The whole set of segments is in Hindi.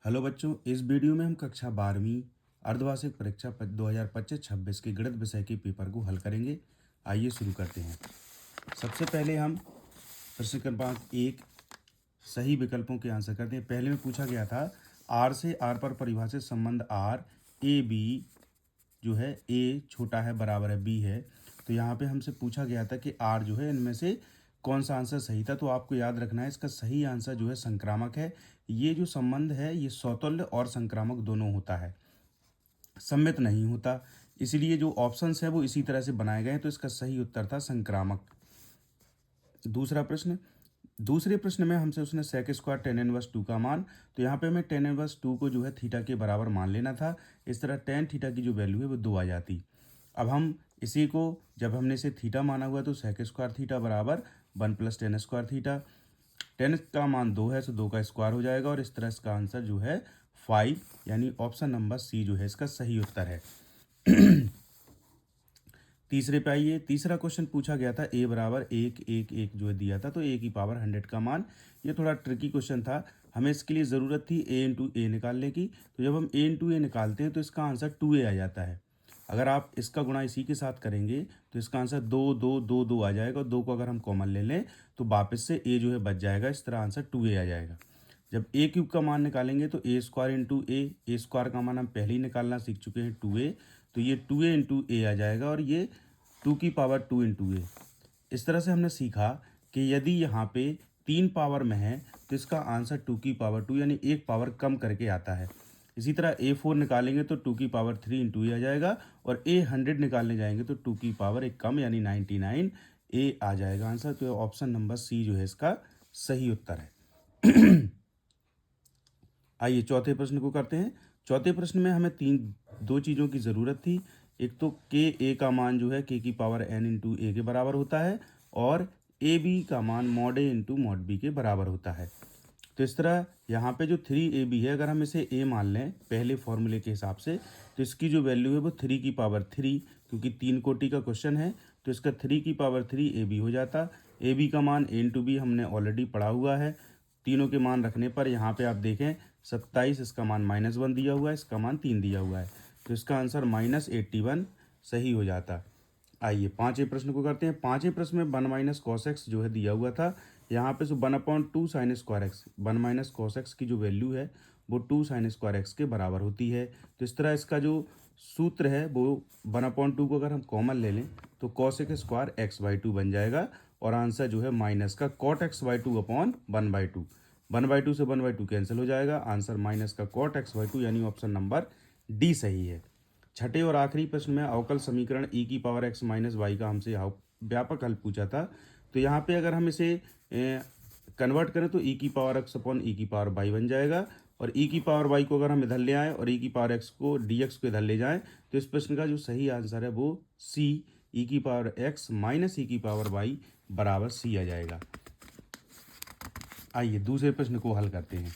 हेलो बच्चों, इस वीडियो में हम कक्षा 12वीं अर्धवार्षिक परीक्षा 2025-26 के गणित विषय के पेपर को हल करेंगे। आइए शुरू करते हैं। सबसे पहले हम प्रश्न क्रमांक 1 सही विकल्पों के आंसर करते हैं। पहले में पूछा गया था आर से आर पर परिभाषित संबंध आर ए बी जो है ए छोटा है बराबर है बी है। तो यहाँ पे हमसे पूछा गया था कि आर जो है इनमें से कौन सा आंसर सही था। तो आपको याद रखना है इसका सही आंसर जो है संक्रामक है। ये जो संबंध है ये सौतुल्य और संक्रामक दोनों होता है, सम्मित नहीं होता। इसलिए जो ऑप्शंस है वो इसी तरह से बनाए गए हैं। तो इसका सही उत्तर था संक्रामक। दूसरा प्रश्न, दूसरे प्रश्न में हमसे उसने सेक स्क्वायर टेन इनवर्स 2 का मान, तो यहाँ पे हमें टेन इनवर्स 2 को जो है थीटा के बराबर मान लेना था। इस तरह टेन थीटा की जो वैल्यू है वो 2 आ जाती। अब हम इसी को जब हमने इसे थीटा माना हुआ तो सेक स्क्वायर थीटा बराबर 1 plus ten square theta. Ten का मान 2 है तो 2 का स्क्वायर हो जाएगा और इस तरह इसका आंसर जो है 5 यानी ऑप्शन नंबर सी जो है इसका सही उत्तर है। तीसरे पे आइए। तीसरा क्वेश्चन पूछा गया था ए बराबर 1 1 1 जो है दिया था, तो ए की पावर 100 का मान। ये थोड़ा ट्रिकी क्वेश्चन था, हमें इसके लिए ज़रूरत थी ए इंटू ए निकालने की। तो जब हम ए इंटू ए निकालते हैं तो इसका आंसर 2a आ जाता है। अगर आप इसका गुणा इसी के साथ करेंगे तो इसका आंसर 2 2 2 2 आ जाएगा। 2 को अगर हम कॉमन ले लें तो वापस से ए जो है बच जाएगा। इस तरह आंसर 2a आ जाएगा। जब ए क्यूब का मान निकालेंगे तो ए स्क्वायर इंटू ए स्क्वायर का मान हम पहले ही निकालना सीख चुके हैं 2a। तो ये 2a इंटू ए आ जाएगा और ये 2 की पावर 2 इंटू ए। इस तरह से हमने सीखा कि यदि यहाँ पे 3 पावर में है तो इसका आंसर 2 की पावर 2 यानी एक पावर कम करके आता है। इसी तरह A4 निकालेंगे तो 2 की पावर 3 इंटू ए आ जाएगा और A100 निकालने जाएंगे तो 2 की पावर एक कम यानी 99 ए आ जाएगा आंसर। तो ऑप्शन नंबर सी जो है इसका सही उत्तर है। आइए चौथे प्रश्न को करते हैं। चौथे प्रश्न में हमें दो चीज़ों की ज़रूरत थी। एक तो के ए का मान जो है के की पावर एन इंटू ए के बराबर होता है और ए बी का मान मॉड ए इंटू मॉड बी के बराबर होता है। तो इस तरह यहाँ पे जो 3ab है अगर हम इसे a मान लें पहले फॉर्मूले के हिसाब से तो इसकी जो वैल्यू है वो 3 की पावर 3, क्योंकि 3 कोटि का क्वेश्चन है तो इसका 3 की पावर 3ab हो जाता। ab का मान a इंटू बी हमने ऑलरेडी पढ़ा हुआ है। तीनों के मान रखने पर यहाँ पे आप देखें 27, इसका मान -1 दिया हुआ है, इसका मान 3 दिया हुआ है। तो इसका आंसर -81 सही हो जाता। आइए पाँचवें प्रश्न को करते हैं। पाँचवें प्रश्न में 1 माइनस कॉस एक्स जो है दिया हुआ था। यहाँ पे जो 1/2 sine square x, 1 minus cos x की जो वैल्यू है वो 2 साइन स्क्वायर एक्स के बराबर होती है। तो इस तरह इसका जो सूत्र है वो 1/2 को अगर हम कॉमन ले लें तो कॉस एक्स स्क्वायर x/2 बन जाएगा और आंसर जो है माइनस का कॉट x/2 अपॉन 1/2। 1/2 से 1/2 कैंसिल हो जाएगा। आंसर माइनस का कॉट x/2 यानी ऑप्शन नंबर डी सही है। छठे और आखिरी प्रश्न में अवकल समीकरण e की पावर x माइनस वाई का हमसे व्यापक हल पूछा था। तो यहाँ पे अगर हम इसे कन्वर्ट करें तो e की पावर x अपॉन e की पावर y बन जाएगा और e की पावर y को अगर हम इधर ले आएँ और e की पावर x को dx को इधर ले जाएं तो इस प्रश्न का जो सही आंसर है वो c e की पावर x माइनस e की पावर y बराबर c आ जाएगा। आइए दूसरे प्रश्न को हल करते हैं।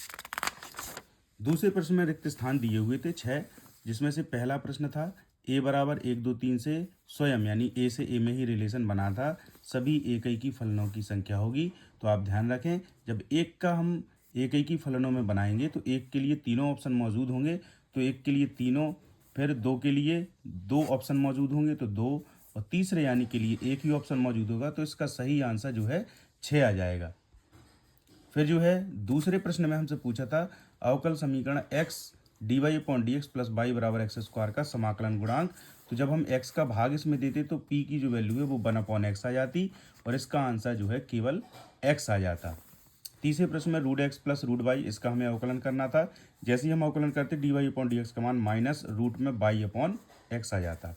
दूसरे प्रश्न में रिक्त स्थान दिए हुए थे 6, जिसमें से पहला प्रश्न था a बराबर 1 2 3 से स्वयं यानी a से a में ही रिलेशन बना था सभी एकैकी फलनों की संख्या होगी। तो आप ध्यान रखें जब एक का हम एकैकी फलनों में बनाएंगे तो एक के लिए तीनों ऑप्शन मौजूद होंगे, तो एक के लिए तीनों, फिर दो के लिए दो ऑप्शन मौजूद होंगे तो दो, और तीसरे यानी के लिए एक ही ऑप्शन मौजूद होगा। तो इसका सही आंसर जो है 6 आ जाएगा। फिर जो है दूसरे प्रश्न में हमसे पूछा था अवकल समीकरण x dy upon D X plus Y बराबर एक्स स्क्वायर का समाकलन गुणांक। तो जब हम x का भाग इसमें देते तो p की जो वैल्यू है वो 1/x आ जाती और इसका आंसर जो है केवल x आ जाता। तीसरे प्रश्न में root X plus root Y, इसका हमें अवकलन करना था। जैसे ही हम अवकलन करते dy अपॉन डी एक्स का मान माइनस रूट में y अपॉन एक्स आ जाता।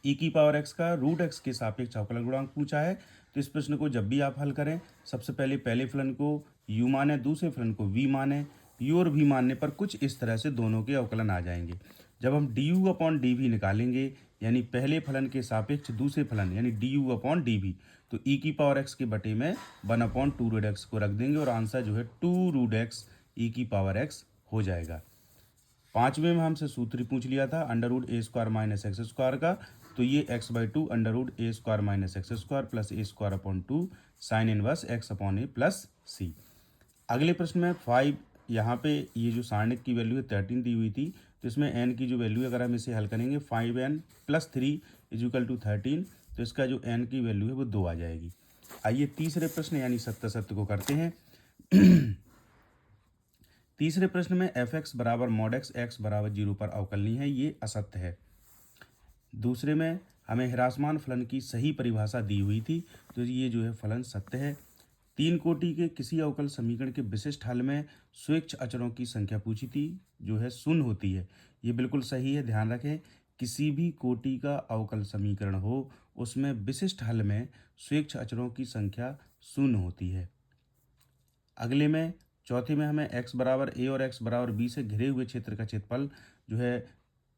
e की पावर x का रूट x के सापेक्ष अवकलन गुणांक पूछा है। तो इस प्रश्न को जब भी आप हल करें सबसे पहले पहले फलन को u माने, दूसरे फलन को v माने। u और v मानने पर कुछ इस तरह से दोनों के अवकलन आ जाएंगे। जब हम du अपॉन dv निकालेंगे यानी पहले फलन के सापेक्ष दूसरे फलन यानी du अपॉन dv, तो e की पावर x के बटे में 1/2 रूट x को रख देंगे और आंसर जो है 2 रूट x e की पावर x हो जाएगा। पाँचवें में हमसे सूत्र पूछ लिया था under root A square minus X square का, तो ये x/2 under root A square minus X square plus A square upon 2 sine inverse x upon A plus C. अगले प्रश्न में 5 यहाँ पे ये जो सारणिक की वैल्यू है 13 दी हुई थी, तो इसमें n की जो वैल्यू है अगर हम इसे हल करेंगे 5n+3 = 13, तो इसका जो n की वैल्यू है वो 2 आ जाएगी। आइए तीसरे प्रश्न यानी सत्य सत्य को करते हैं। तीसरे प्रश्न में f(x) बराबर mod x बराबर 0 पर अवकलनीय है, ये असत्य है। दूसरे में हमें ह्रासमान फलन की सही परिभाषा दी हुई थी, तो ये जो है फलन सत्य है। 3 कोटि के किसी अवकल समीकरण के विशिष्ट हल में स्वेच्छ अचरों की संख्या पूछी थी, जो है शून्य होती है, ये बिल्कुल सही है। ध्यान रखें, किसी भी कोटि का अवकल समीकरण हो उसमें विशिष्ट हल में स्वेच्छ अचरों की संख्या शून्य होती है। अगले में चौथे में हमें x बराबर a और x बराबर b से घिरे हुए क्षेत्र का क्षेत्रफल जो है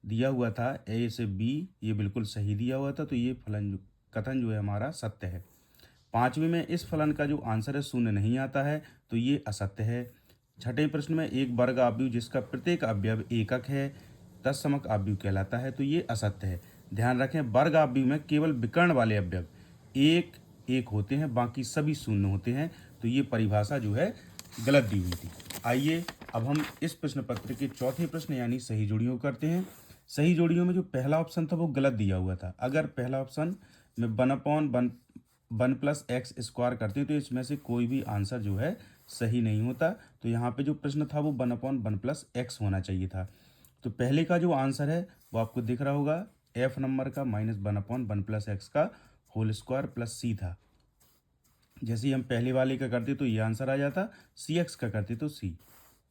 दिया हुआ था a से b, ये बिल्कुल सही दिया हुआ था, तो ये फलन कथन जो है हमारा सत्य है। पांचवें में इस फलन का जो आंसर है शून्य नहीं आता है, तो ये असत्य है। छठे प्रश्न में एक वर्ग अवयव जिसका प्रत्येक अवयव एकक है तत्समक अवयव कहलाता है, तो ये असत्य है। ध्यान रखें, वर्ग अवयव में केवल विकर्ण वाले अवयव एक एक होते हैं, बाकी सभी शून्य होते हैं, तो ये परिभाषा जो है गलत दी हुई थी। आइए अब हम इस प्रश्न पत्र के चौथे प्रश्न यानी सही जोड़ियों करते हैं। सही जोड़ियों में जो पहला ऑप्शन था वो गलत दिया हुआ था। अगर पहला ऑप्शन में 1/1 + x² करते हैं तो इसमें से कोई भी आंसर जो है सही नहीं होता, तो यहाँ पे जो प्रश्न था वो 1/1 + x होना चाहिए था। तो पहले का जो आंसर है वो आपको दिख रहा होगा, f नंबर का -1/1 + x का होल स्क्वायर प्लस c था। जैसे ही हम पहले वाले का करते तो ये आंसर आ जाता, cx का करते तो c।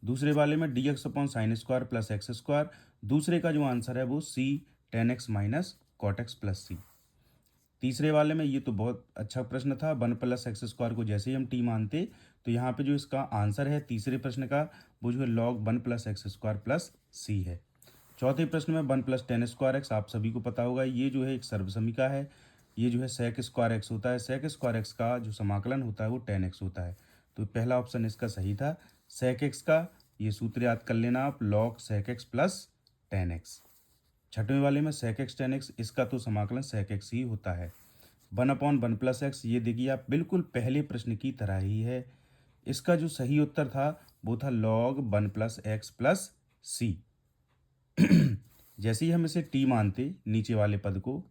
दूसरे वाले में dx/sin² + x², दूसरे का जो आंसर है वो c tan x - cot x + c। तीसरे वाले में ये तो बहुत अच्छा प्रश्न था, 1 + x² को जैसे ही हम t मानते तो यहाँ पे जो इसका आंसर है तीसरे प्रश्न का वो जो है log 1 + x² + c है। चौथे प्रश्न में 1 + tan² x, आप सभी को पता होगा ये जो है एक सर्वसमिका है, ये जो है sec² x होता है, sec² x का जो समाकलन होता है वो tan x होता है, तो पहला ऑप्शन इसका सही था। sec x का ये सूत्र याद कर लेना आप, log sec x + tan x। छठवें वाले में sec x tan x, इसका तो समाकलन sec x ही होता है। 1/1 + x, ये देखिए आप बिल्कुल पहले प्रश्न की तरह ही है। इसका जो सही उत्तर था वो था log 1 + x + c। जैसे ही हम इसे t मानते नीचे वाले पद को,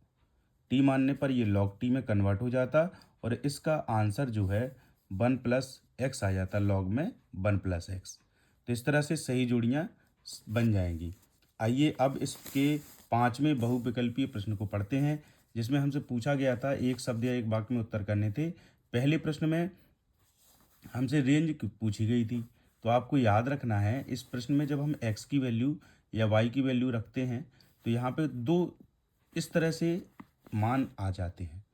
t मानने पर ये log t में कन्वर्ट हो जाता और इसका आंसर जो है 1 + x आ जाता, log में 1 + x। तो इस तरह से सही जोड़ियाँ बन जाएंगी। आइए अब इसके पांचवें बहुविकल्पीय प्रश्न को पढ़ते हैं, जिसमें हमसे पूछा गया था एक शब्द या एक वाक्य में उत्तर करने थे। पहले प्रश्न में हमसे रेंज पूछी गई थी, तो आपको याद रखना है इस प्रश्न में जब हम x की वैल्यू या y की वैल्यू रखते हैं तो यहाँ पे दो इस तरह से मान आ जाते हैं।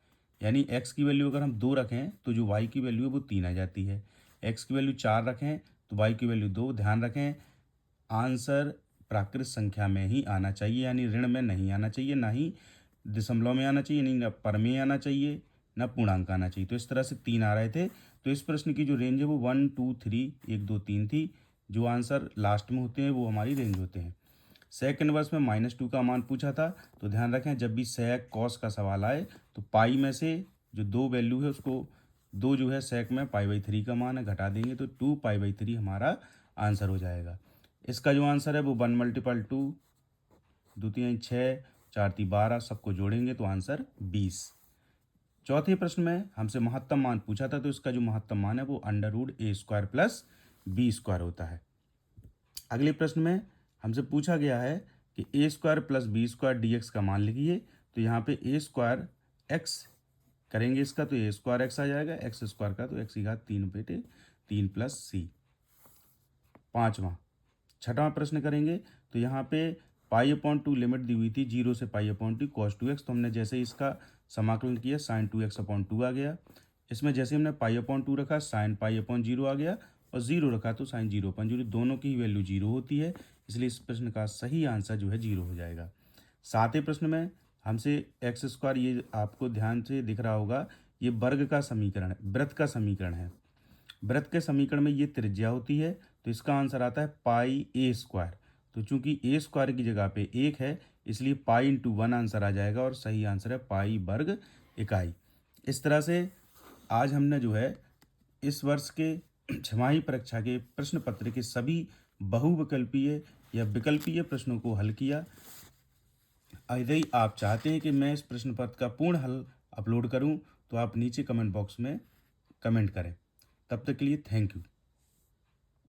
यानी x की वैल्यू अगर हम 2 रखें तो जो y की वैल्यू है वो 3 आ जाती है, x की वैल्यू 4 रखें तो y की वैल्यू 2। ध्यान रखें, आंसर प्राकृत संख्या में ही आना चाहिए, यानी ऋण में नहीं आना चाहिए, ना ही दशमलव में आना चाहिए, नहीं ना परमेय आना चाहिए, ना पूर्णांक आना चाहिए। तो इस तरह से 3 आ रहे थे, तो इस प्रश्न की जो रेंज है वो 1 2 3 1 2 3 थी। जो आंसर लास्ट में होते हैं वो हमारी रेंज होते हैं। सेक इनवर्स में -2 का मान पूछा था, तो ध्यान रखें जब भी सेक कॉस का सवाल आए तो पाई में से जो 2 वैल्यू है उसको 2 जो है सेक में π/3 का मान है घटा देंगे तो 2π/3 हमारा आंसर हो जाएगा। इसका जो आंसर है वो 1 × 2 2 3 6 4 3 12, सबको जोड़ेंगे तो आंसर 20। चौथे प्रश्न में हमसे महत्तम मान पूछा था, तो इसका जो महत्तम मान है वो √a² + b² होता है। अगले प्रश्न में हमसे पूछा गया है कि a² + b² dx का मान लिखिए, तो यहाँ पे a² x करेंगे इसका तो a² x आ जाएगा, x² का तो x³ 3 + c। छठवां प्रश्न करेंगे तो यहाँ पे π/2 लिमिट दी हुई थी 0 से π/2 cos 2x, तो हमने जैसे इसका समाकलन किया sin 2x/2 आ गया। इसमें जैसे हमने π/2 रखा sin π/0 आ गया और 0 रखा तो sin 0/0, दोनों की वैल्यू 0 होती है, इसलिए इस प्रश्न का सही आंसर जो है 0 हो जाएगा। सातवें प्रश्न में हमसे x², ये आपको ध्यान से दिख रहा होगा, ये वर्ग का समीकरण है, वृत्त का समीकरण है। वृत्त के समीकरण में ये त्रिज्या होती है, तो इसका आंसर आता है πa²। तो चूंकि a² की जगह पे 1 है इसलिए π/1 आंसर आ जाएगा और सही आंसर है π² इकाई। इस तरह से आज हमने जो है इस वर्ष के छमाही परीक्षा के प्रश्न पत्र के सभी बहुविकल्पीय या विकल्पीय प्रश्नों को हल किया। यदि आप चाहते हैं कि मैं इस प्रश्न पत्र का पूर्ण हल अपलोड करूं, तो आप नीचे कमेंट बॉक्स में कमेंट करें। तब तक के लिए थैंक यू।